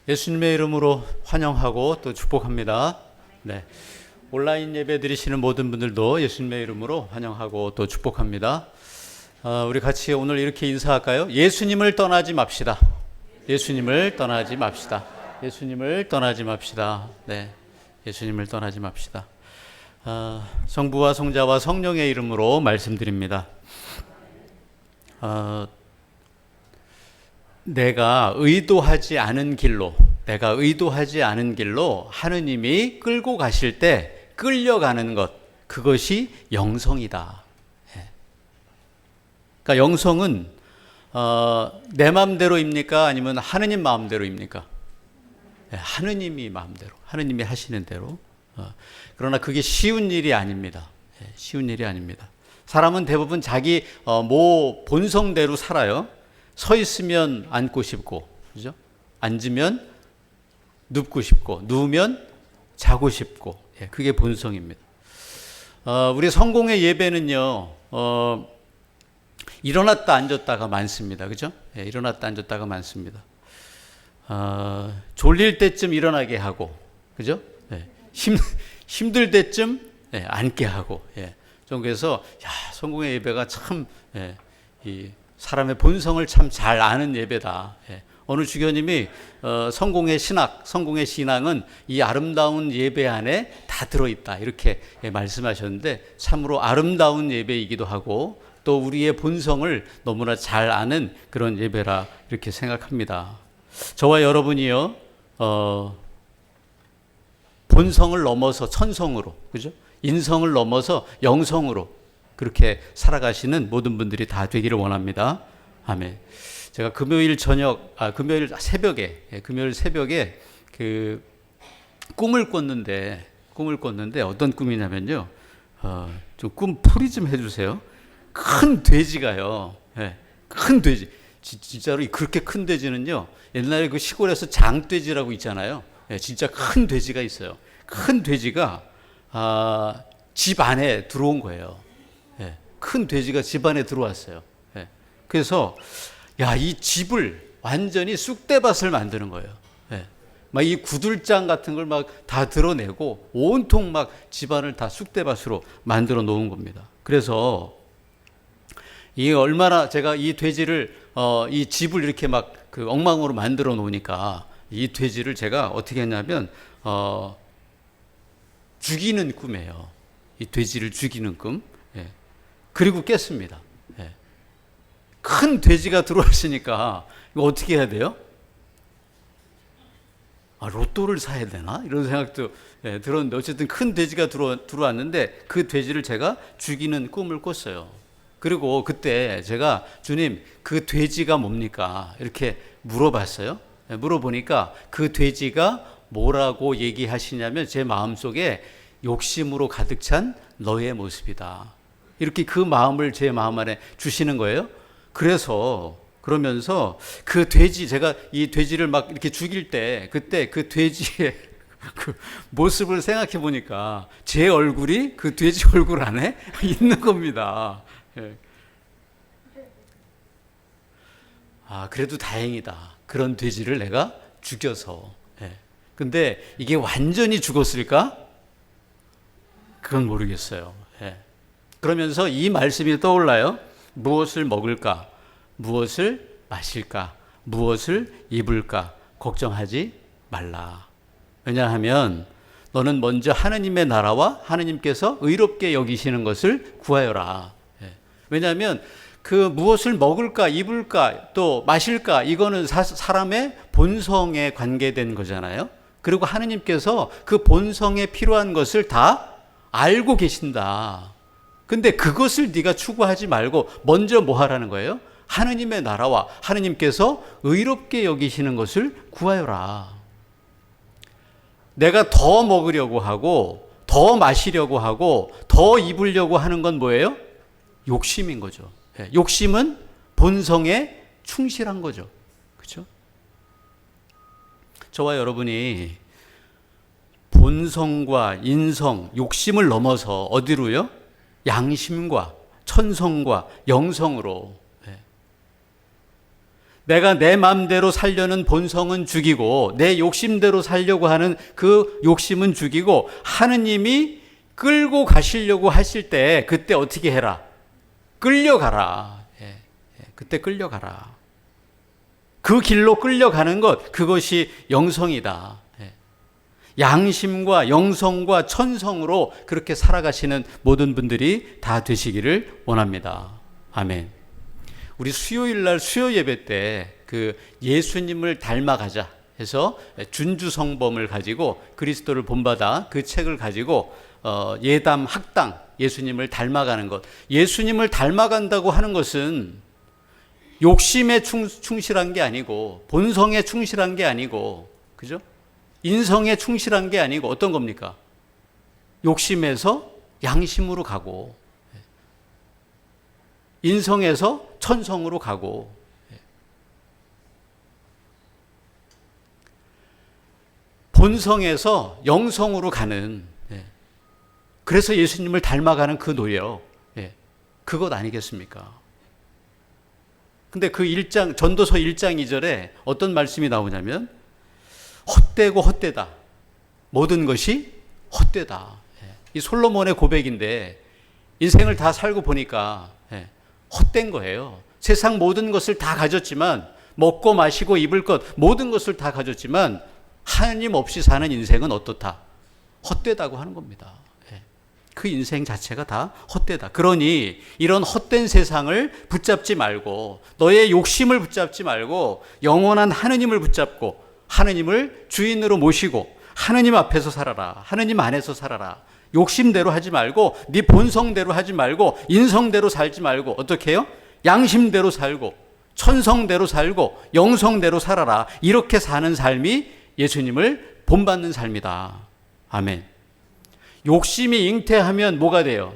예수님의 이름으로 환영하고 또 축복합니다. 네. 온라인 예배 드리시는 모든 분들도 예수님의 이름으로 환영하고 또 축복합니다. 우리 같이 오늘 이렇게 인사할까요? 예수님을 떠나지 맙시다. 예수님을 떠나지 맙시다. 예수님을 떠나지 맙시다. 네. 예수님을 떠나지 맙시다. 성부와 성자와 성령의 이름으로 말씀드립니다. 내가 의도하지 않은 길로 하느님이 끌고 가실 때 끌려가는 것, 그것이 영성이다. 그러니까 영성은 내 마음대로입니까? 아니면 하느님 마음대로입니까? 하느님이 마음대로, 하느님이 하시는 대로. 그러나 그게 쉬운 일이 아닙니다. 쉬운 일이 아닙니다. 사람은 대부분 자기 본성대로 살아요. 서 있으면 앉고 싶고, 그죠? 앉으면 눕고 싶고, 누우면 자고 싶고, 그게 본성입니다. 우리 성공의 예배는요, 일어났다 앉았다가 많습니다. 그죠? 일어났다 앉았다가 많습니다. 졸릴 때쯤 일어나게 하고, 그죠? 힘들 때쯤 앉게 하고, 좀 그래서 성공의 예배가 참 이 사람의 본성을 참 잘 아는 예배다. 어느 주교님이 성공의 신앙은 이 아름다운 예배 안에 다 들어있다, 이렇게 말씀하셨는데, 참으로 아름다운 예배이기도 하고 또 우리의 본성을 너무나 잘 아는 그런 예배라 이렇게 생각합니다. 저와 여러분이요, 본성을 넘어서 천성으로, 그죠? 인성을 넘어서 영성으로 그렇게 살아가시는 모든 분들이 다 되기를 원합니다. 아멘. 제가 금요일 새벽에 그 꿈을 꿨는데 어떤 꿈이냐면요, 좀 꿈 풀이 좀 해주세요. 큰 돼지가요, 큰 돼지, 진짜로 그렇게 큰 돼지는요, 옛날에 그 시골에서 장돼지라고 있잖아요. 진짜 큰 돼지가 있어요. 큰 돼지가 집 안에 들어온 거예요. 큰 돼지가 집 안에 들어왔어요. 그래서 이 집을 완전히 쑥대밭을 만드는 거예요. 막 이 구들장 같은 걸 막 다 드러내고 온통 막 집안을 다 쑥대밭으로 만들어 놓은 겁니다. 그래서 이 얼마나 제가 이 돼지를 이 집을 이렇게 막 그 엉망으로 만들어 놓으니까 이 돼지를 제가 어떻게 했냐면 죽이는 꿈이에요. 이 돼지를 죽이는 꿈. 그리고 깼습니다. 큰 돼지가 들어왔으니까 이거 어떻게 해야 돼요? 로또를 사야 되나? 이런 생각도 들었는데, 어쨌든 큰 돼지가 들어왔는데 그 돼지를 제가 죽이는 꿈을 꿨어요. 그리고 그때 제가, 주님, 그 돼지가 뭡니까? 이렇게 물어봤어요. 물어보니까 그 돼지가 뭐라고 얘기하시냐면, 제 마음속에 욕심으로 가득 찬 너의 모습이다, 이렇게 그 마음을 제 마음 안에 주시는 거예요. 그러면서 그 돼지, 제가 이 돼지를 막 이렇게 죽일 때, 그때 그 돼지의 그 모습을 생각해 보니까 제 얼굴이 그 돼지 얼굴 안에 있는 겁니다. 그래도 다행이다. 그런 돼지를 내가 죽여서. 근데 이게 완전히 죽었을까? 그건 모르겠어요. 그러면서 이 말씀이 떠올라요. 무엇을 먹을까? 무엇을 마실까? 무엇을 입을까? 걱정하지 말라. 왜냐하면 너는 먼저 하느님의 나라와 하느님께서 의롭게 여기시는 것을 구하여라. 왜냐하면 그 무엇을 먹을까, 입을까, 또 마실까, 이거는 사람의 본성에 관계된 거잖아요. 그리고 하느님께서 그 본성에 필요한 것을 다 알고 계신다. 근데 그것을 네가 추구하지 말고 먼저 뭐 하라는 거예요? 하느님의 나라와 하느님께서 의롭게 여기시는 것을 구하여라. 내가 더 먹으려고 하고, 더 마시려고 하고, 더 입으려고 하는 건 뭐예요? 욕심인 거죠. 욕심은 본성에 충실한 거죠. 그렇죠? 저와 여러분이 본성과 인성, 욕심을 넘어서 어디로요? 양심과 천성과 영성으로, 내가 내 마음대로 살려는 본성은 죽이고 내 욕심대로 살려고 하는 그 욕심은 죽이고 하느님이 끌고 가시려고 하실 때 그때 어떻게 해라? 끌려가라. 그때 끌려가라. 그 길로 끌려가는 것, 그것이 영성이다. 양심과 영성과 천성으로 그렇게 살아가시는 모든 분들이 다 되시기를 원합니다. 아멘. 우리 수요일 날 수요 예배 때 그 예수님을 닮아가자 해서 준주 성범을 가지고 그리스도를 본받아 그 책을 가지고 예담 학당 예수님을 닮아가는 것. 예수님을 닮아간다고 하는 것은 욕심에 충실한 게 아니고 본성에 충실한 게 아니고, 그죠? 인성에 충실한 게 아니고 어떤 겁니까? 욕심에서 양심으로 가고 인성에서 천성으로 가고 본성에서 영성으로 가는, 그래서 예수님을 닮아가는 그 노력, 그것 아니겠습니까? 근데 그 전도서 1장 2절에 어떤 말씀이 나오냐면 헛되고 헛되다. 모든 것이 헛되다. 이 솔로몬의 고백인데 인생을 다 살고 보니까 헛된 거예요. 세상 모든 것을 다 가졌지만, 먹고 마시고 입을 것 모든 것을 다 가졌지만 하나님 없이 사는 인생은 어떻다? 헛되다고 하는 겁니다. 그 인생 자체가 다 헛되다. 그러니 이런 헛된 세상을 붙잡지 말고 너의 욕심을 붙잡지 말고 영원한 하느님을 붙잡고 하느님을 주인으로 모시고 하느님 앞에서 살아라. 하느님 안에서 살아라. 욕심대로 하지 말고 네 본성대로 하지 말고 인성대로 살지 말고 어떻게 해요? 양심대로 살고 천성대로 살고 영성대로 살아라. 이렇게 사는 삶이 예수님을 본받는 삶이다. 아멘. 욕심이 잉태하면 뭐가 돼요?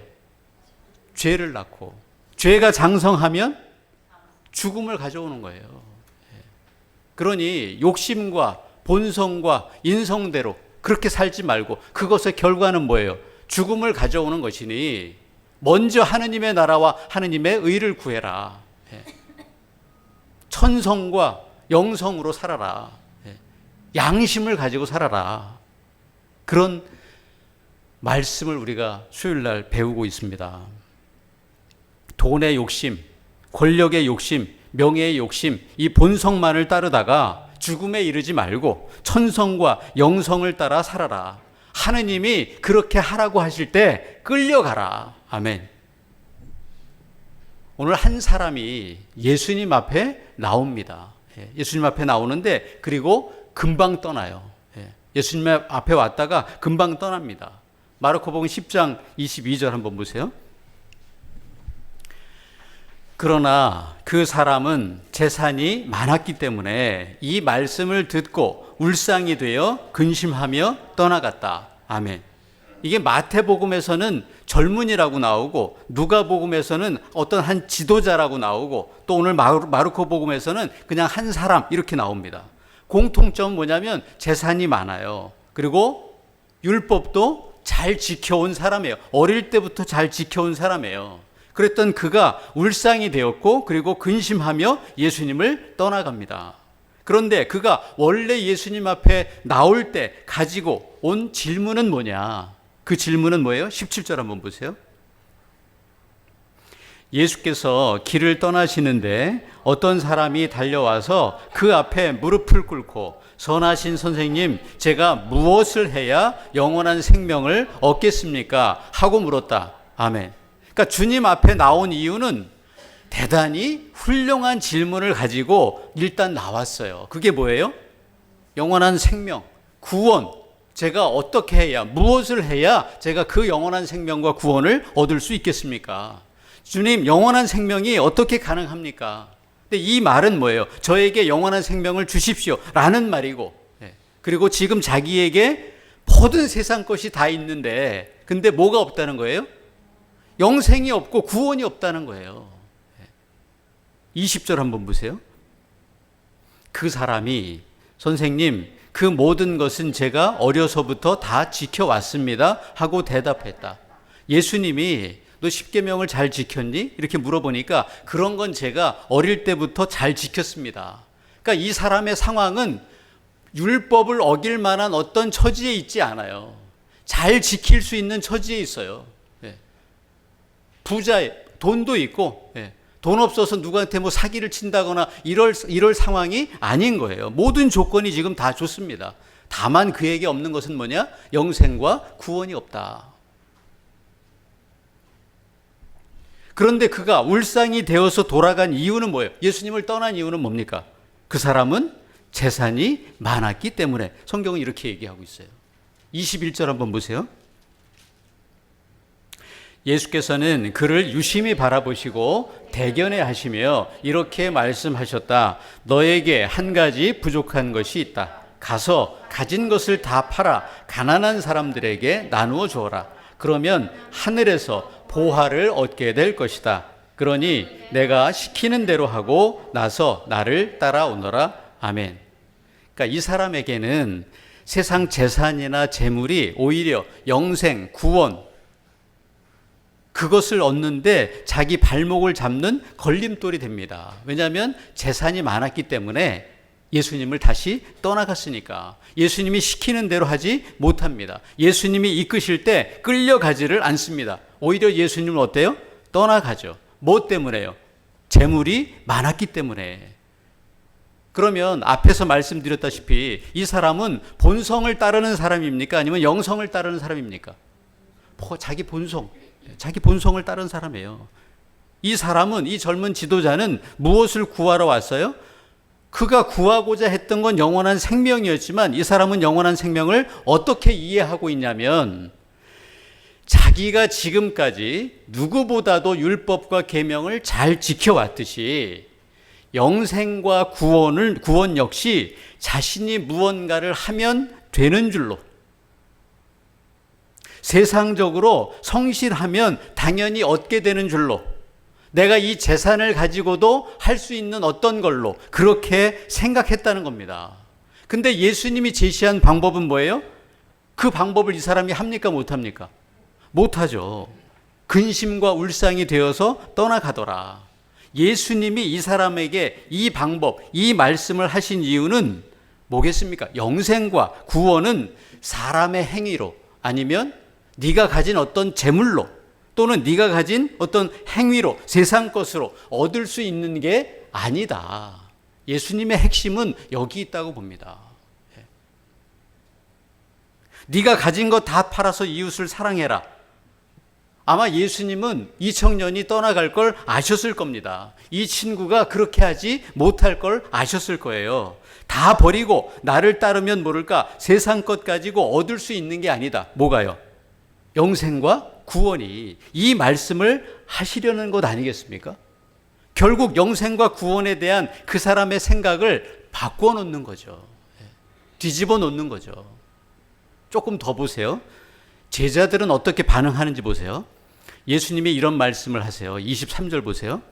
죄를 낳고, 죄가 장성하면 죽음을 가져오는 거예요. 그러니 욕심과 본성과 인성대로 그렇게 살지 말고 그것의 결과는 뭐예요? 죽음을 가져오는 것이니 먼저 하느님의 나라와 하느님의 의를 구해라. 천성과 영성으로 살아라. 양심을 가지고 살아라. 그런 말씀을 우리가 수요일 날 배우고 있습니다. 돈의 욕심, 권력의 욕심, 명예의 욕심, 이 본성만을 따르다가 죽음에 이르지 말고 천성과 영성을 따라 살아라. 하느님이 그렇게 하라고 하실 때 끌려가라. 아멘. 오늘 한 사람이 예수님 앞에 나옵니다. 예수님 앞에 나오는데 그리고 금방 떠나요. 예수님 앞에 왔다가 금방 떠납니다. 마르코복음 10장 22절 한번 보세요. 그러나 그 사람은 재산이 많았기 때문에 이 말씀을 듣고 울상이 되어 근심하며 떠나갔다. 아멘. 이게 마태복음에서는 젊은이라고 나오고 누가복음에서는 어떤 한 지도자라고 나오고 또 오늘 마르코복음에서는 그냥 한 사람 이렇게 나옵니다. 공통점은 뭐냐면 재산이 많아요. 그리고 율법도 잘 지켜온 사람이에요. 어릴 때부터 잘 지켜온 사람이에요. 그랬던 그가 울상이 되었고 그리고 근심하며 예수님을 떠나갑니다. 그런데 그가 원래 예수님 앞에 나올 때 가지고 온 질문은 뭐냐? 그 질문은 뭐예요? 17절 한번 보세요. 예수께서 길을 떠나시는데 어떤 사람이 달려와서 그 앞에 무릎을 꿇고 선하신 선생님, 제가 무엇을 해야 영원한 생명을 얻겠습니까? 하고 물었다. 아멘. 그러니까 주님 앞에 나온 이유는 대단히 훌륭한 질문을 가지고 일단 나왔어요. 그게 뭐예요? 영원한 생명, 구원. 제가 어떻게 해야, 무엇을 해야 제가 그 영원한 생명과 구원을 얻을 수 있겠습니까? 주님, 영원한 생명이 어떻게 가능합니까? 근데 이 말은 뭐예요? 저에게 영원한 생명을 주십시오 라는 말이고, 그리고 지금 자기에게 모든 세상 것이 다 있는데 근데 뭐가 없다는 거예요? 영생이 없고 구원이 없다는 거예요. 20절 한번 보세요. 그 사람이 선생님, 그 모든 것은 제가 어려서부터 다 지켜왔습니다 하고 대답했다. 예수님이 너 십계명을 잘 지켰니? 이렇게 물어보니까 그런 건 제가 어릴 때부터 잘 지켰습니다. 그러니까 이 사람의 상황은 율법을 어길 만한 어떤 처지에 있지 않아요. 잘 지킬 수 있는 처지에 있어요. 부자에 돈도 있고, 돈 없어서 누구한테 뭐 사기를 친다거나 이럴 상황이 아닌 거예요. 모든 조건이 지금 다 좋습니다. 다만 그에게 없는 것은 뭐냐? 영생과 구원이 없다. 그런데 그가 울상이 되어서 돌아간 이유는 뭐예요? 예수님을 떠난 이유는 뭡니까? 그 사람은 재산이 많았기 때문에. 성경은 이렇게 얘기하고 있어요. 21절 한번 보세요. 예수께서는 그를 유심히 바라보시고 대견해 하시며 이렇게 말씀하셨다. 너에게 한 가지 부족한 것이 있다. 가서 가진 것을 다 팔아 가난한 사람들에게 나누어 주어라. 그러면 하늘에서 보화를 얻게 될 것이다. 그러니 내가 시키는 대로 하고 나서 나를 따라오너라. 아멘. 그러니까 이 사람에게는 세상 재산이나 재물이 오히려 영생, 구원, 그것을 얻는데 자기 발목을 잡는 걸림돌이 됩니다. 왜냐하면 재산이 많았기 때문에 예수님을 다시 떠나갔으니까. 예수님이 시키는 대로 하지 못합니다. 예수님이 이끄실 때 끌려가지를 않습니다. 오히려 예수님은 어때요? 떠나가죠. 뭐 때문에요? 재물이 많았기 때문에. 그러면 앞에서 말씀드렸다시피 이 사람은 본성을 따르는 사람입니까? 아니면 영성을 따르는 사람입니까? 자기 본성을 따르는 사람이에요. 이 사람은, 이 젊은 지도자는 무엇을 구하러 왔어요? 그가 구하고자 했던 건 영원한 생명이었지만 이 사람은 영원한 생명을 어떻게 이해하고 있냐면 자기가 지금까지 누구보다도 율법과 계명을 잘 지켜왔듯이 영생과 구원 역시 자신이 무언가를 하면 되는 줄로, 세상적으로 성실하면 당연히 얻게 되는 줄로, 내가 이 재산을 가지고도 할 수 있는 어떤 걸로 그렇게 생각했다는 겁니다. 근데 예수님이 제시한 방법은 뭐예요? 그 방법을 이 사람이 합니까? 못합니까? 못하죠. 근심과 울상이 되어서 떠나가더라. 예수님이 이 사람에게 이 방법, 이 말씀을 하신 이유는 뭐겠습니까? 영생과 구원은 사람의 행위로, 아니면 네가 가진 어떤 재물로, 또는 네가 가진 어떤 행위로, 세상 것으로 얻을 수 있는 게 아니다. 예수님의 핵심은 여기 있다고 봅니다. 네가 가진 거 다 팔아서 이웃을 사랑해라. 아마 예수님은 이 청년이 떠나갈 걸 아셨을 겁니다. 이 친구가 그렇게 하지 못할 걸 아셨을 거예요. 다 버리고 나를 따르면 모를까 세상 것 가지고 얻을 수 있는 게 아니다. 뭐가요? 영생과 구원이. 이 말씀을 하시려는 것 아니겠습니까? 결국 영생과 구원에 대한 그 사람의 생각을 바꿔놓는 거죠. 뒤집어 놓는 거죠. 조금 더 보세요. 제자들은 어떻게 반응하는지 보세요. 예수님이 이런 말씀을 하세요. 23절 보세요.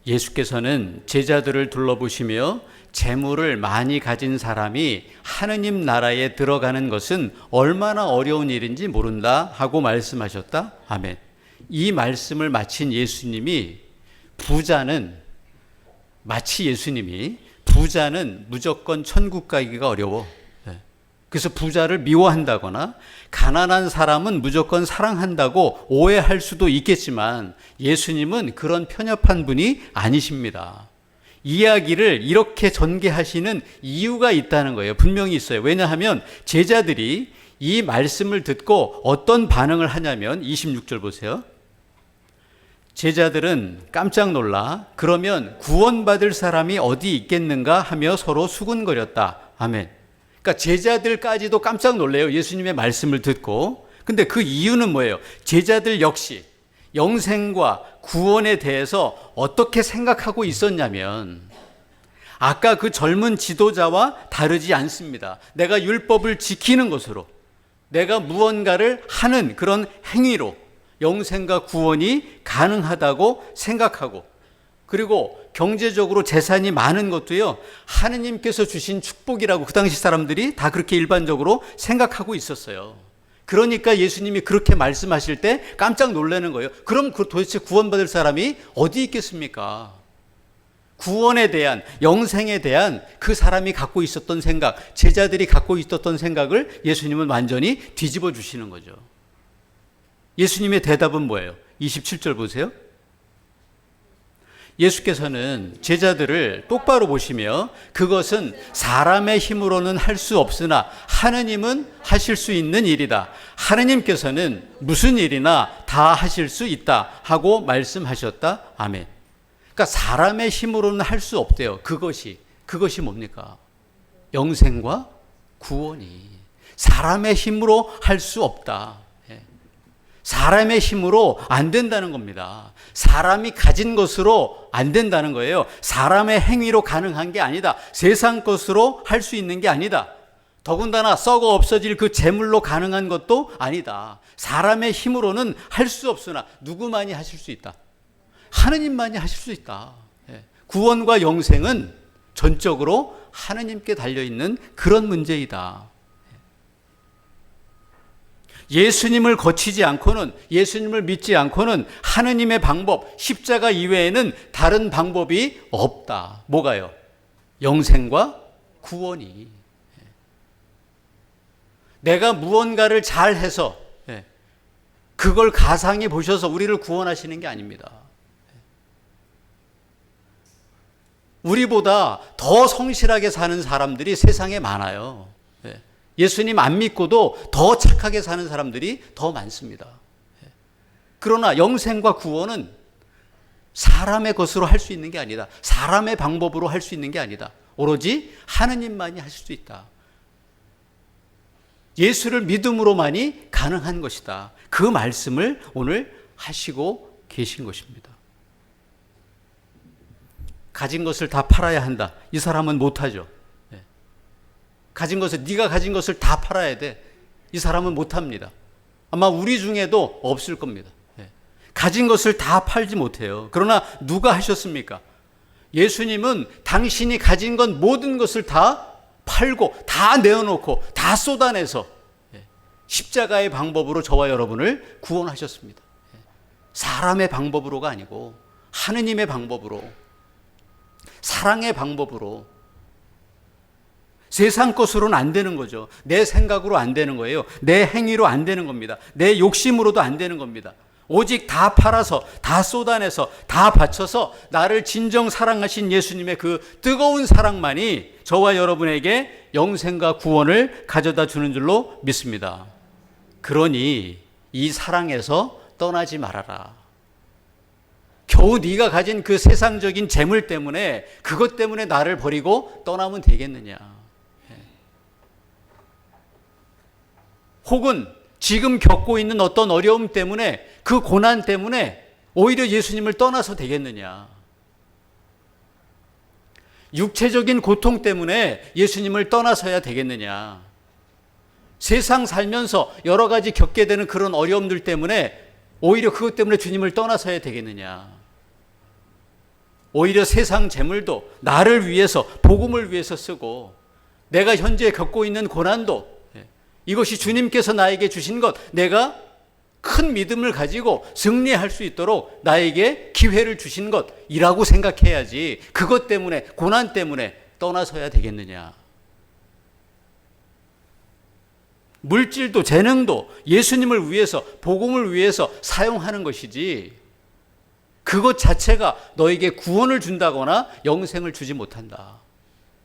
예수께서는 제자들을 둘러보시며 재물을 많이 가진 사람이 하느님 나라에 들어가는 것은 얼마나 어려운 일인지 모른다 하고 말씀하셨다. 아멘. 이 말씀을 마친 예수님이 부자는 무조건 천국 가기가 어려워. 그래서 부자를 미워한다거나 가난한 사람은 무조건 사랑한다고 오해할 수도 있겠지만 예수님은 그런 편협한 분이 아니십니다. 이야기를 이렇게 전개하시는 이유가 있다는 거예요. 분명히 있어요. 왜냐하면 제자들이 이 말씀을 듣고 어떤 반응을 하냐면 26절 보세요. 제자들은 깜짝 놀라 그러면 구원받을 사람이 어디 있겠는가 하며 서로 수군거렸다. 아멘. 그러니까 제자들까지도 깜짝 놀래요. 예수님의 말씀을 듣고. 근데 그 이유는 뭐예요? 제자들 역시 영생과 구원에 대해서 어떻게 생각하고 있었냐면 아까 그 젊은 지도자와 다르지 않습니다. 내가 율법을 지키는 것으로, 내가 무언가를 하는 그런 행위로 영생과 구원이 가능하다고 생각하고, 그리고 경제적으로 재산이 많은 것도요, 하느님께서 주신 축복이라고 그 당시 사람들이 다 그렇게 일반적으로 생각하고 있었어요. 그러니까 예수님이 그렇게 말씀하실 때 깜짝 놀라는 거예요. 그럼 도대체 구원받을 사람이 어디 있겠습니까? 구원에 대한, 영생에 대한 그 사람이 갖고 있었던 생각, 제자들이 갖고 있었던 생각을 예수님은 완전히 뒤집어 주시는 거죠. 예수님의 대답은 뭐예요? 27절 보세요. 예수께서는 제자들을 똑바로 보시며 그것은 사람의 힘으로는 할 수 없으나 하느님은 하실 수 있는 일이다. 하느님께서는 무슨 일이나 다 하실 수 있다 하고 말씀하셨다. 아멘. 그러니까 사람의 힘으로는 할 수 없대요. 그것이 뭡니까? 영생과 구원이 사람의 힘으로 할 수 없다. 사람의 힘으로 안 된다는 겁니다. 사람이 가진 것으로 안 된다는 거예요. 사람의 행위로 가능한 게 아니다. 세상 것으로 할 수 있는 게 아니다. 더군다나 썩어 없어질 그 재물로 가능한 것도 아니다. 사람의 힘으로는 할 수 없으나 누구만이 하실 수 있다. 하느님만이 하실 수 있다. 구원과 영생은 전적으로 하느님께 달려있는 그런 문제이다. 예수님을 거치지 않고는, 예수님을 믿지 않고는 하느님의 방법, 십자가 이외에는 다른 방법이 없다. 뭐가요? 영생과 구원이. 내가 무언가를 잘해서 그걸 가상히 보셔서 우리를 구원하시는 게 아닙니다. 우리보다 더 성실하게 사는 사람들이 세상에 많아요. 예수님 안 믿고도 더 착하게 사는 사람들이 더 많습니다. 그러나 영생과 구원은 사람의 것으로 할 수 있는 게 아니다. 사람의 방법으로 할 수 있는 게 아니다. 오로지 하느님만이 하실 수 있다. 예수를 믿음으로만이 가능한 것이다. 그 말씀을 오늘 하시고 계신 것입니다. 가진 것을 다 팔아야 한다. 이 사람은 못하죠. 가진 것을, 네가 가진 것을 다 팔아야 돼. 이 사람은 못합니다. 아마 우리 중에도 없을 겁니다. 가진 것을 다 팔지 못해요. 그러나 누가 하셨습니까? 예수님은 당신이 가진 건 모든 것을 다 팔고 다 내어놓고 다 쏟아내서 십자가의 방법으로 저와 여러분을 구원하셨습니다. 사람의 방법으로가 아니고 하느님의 방법으로, 사랑의 방법으로. 세상 것으로는 안 되는 거죠. 내 생각으로 안 되는 거예요. 내 행위로 안 되는 겁니다. 내 욕심으로도 안 되는 겁니다. 오직 다 팔아서, 다 쏟아내서, 다 바쳐서 나를 진정 사랑하신 예수님의 그 뜨거운 사랑만이 저와 여러분에게 영생과 구원을 가져다 주는 줄로 믿습니다. 그러니 이 사랑에서 떠나지 말아라. 겨우 네가 가진 그 세상적인 재물 때문에, 그것 때문에 나를 버리고 떠나면 되겠느냐. 혹은 지금 겪고 있는 어떤 어려움 때문에, 그 고난 때문에 오히려 예수님을 떠나서 되겠느냐. 육체적인 고통 때문에 예수님을 떠나서야 되겠느냐. 세상 살면서 여러 가지 겪게 되는 그런 어려움들 때문에 오히려 그것 때문에 주님을 떠나서야 되겠느냐. 오히려 세상 재물도 나를 위해서, 복음을 위해서 쓰고, 내가 현재 겪고 있는 고난도 이것이 주님께서 나에게 주신 것, 내가 큰 믿음을 가지고 승리할 수 있도록 나에게 기회를 주신 것이라고 생각해야지, 그것 때문에, 고난 때문에 떠나서야 되겠느냐. 물질도 재능도 예수님을 위해서, 복음을 위해서 사용하는 것이지, 그것 자체가 너에게 구원을 준다거나 영생을 주지 못한다.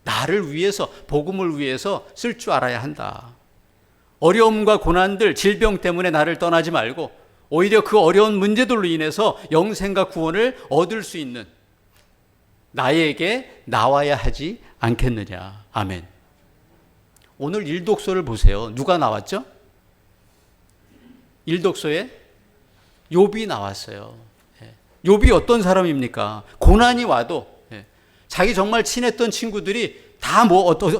나를 위해서, 복음을 위해서 쓸 줄 알아야 한다. 어려움과 고난들, 질병 때문에 나를 떠나지 말고 오히려 그 어려운 문제들로 인해서 영생과 구원을 얻을 수 있는 나에게 나와야 하지 않겠느냐. 아멘. 오늘 일독서를 보세요. 누가 나왔죠? 일독서에 욥이 나왔어요. 욥이 어떤 사람입니까? 고난이 와도 자기 정말 친했던 친구들이 다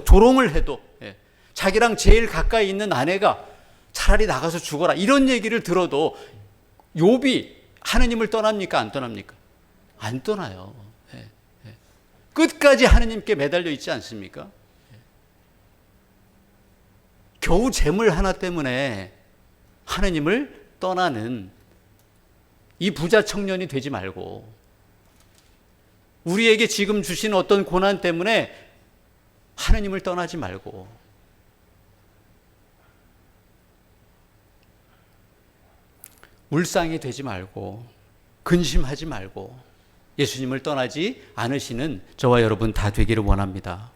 조롱을 해도 자기랑 제일 가까이 있는 아내가 차라리 나가서 죽어라 이런 얘기를 들어도 욥이 하느님을 떠납니까? 안 떠납니까? 안 떠나요. 끝까지 하느님께 매달려 있지 않습니까? 겨우 재물 하나 때문에 하느님을 떠나는 이 부자 청년이 되지 말고, 우리에게 지금 주신 어떤 고난 때문에 하느님을 떠나지 말고, 울상이 되지 말고, 근심하지 말고, 예수님을 떠나지 않으시는 저와 여러분 다 되기를 원합니다.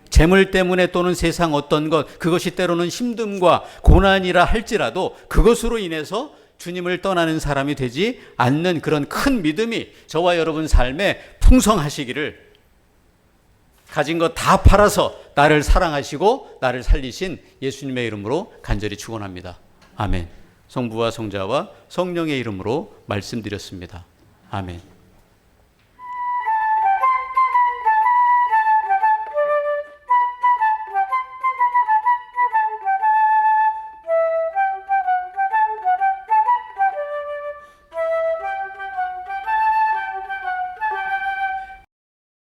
재물 때문에 또는 세상 어떤 것, 그것이 때로는 힘듦과 고난이라 할지라도 그것으로 인해서 주님을 떠나는 사람이 되지 않는 그런 큰 믿음이 저와 여러분 삶에 풍성하시기를, 가진 것 다 팔아서 나를 사랑하시고 나를 살리신 예수님의 이름으로 간절히 축원합니다. 아멘. 성부와 성자와 성령의 이름으로 말씀드렸습니다. 아멘.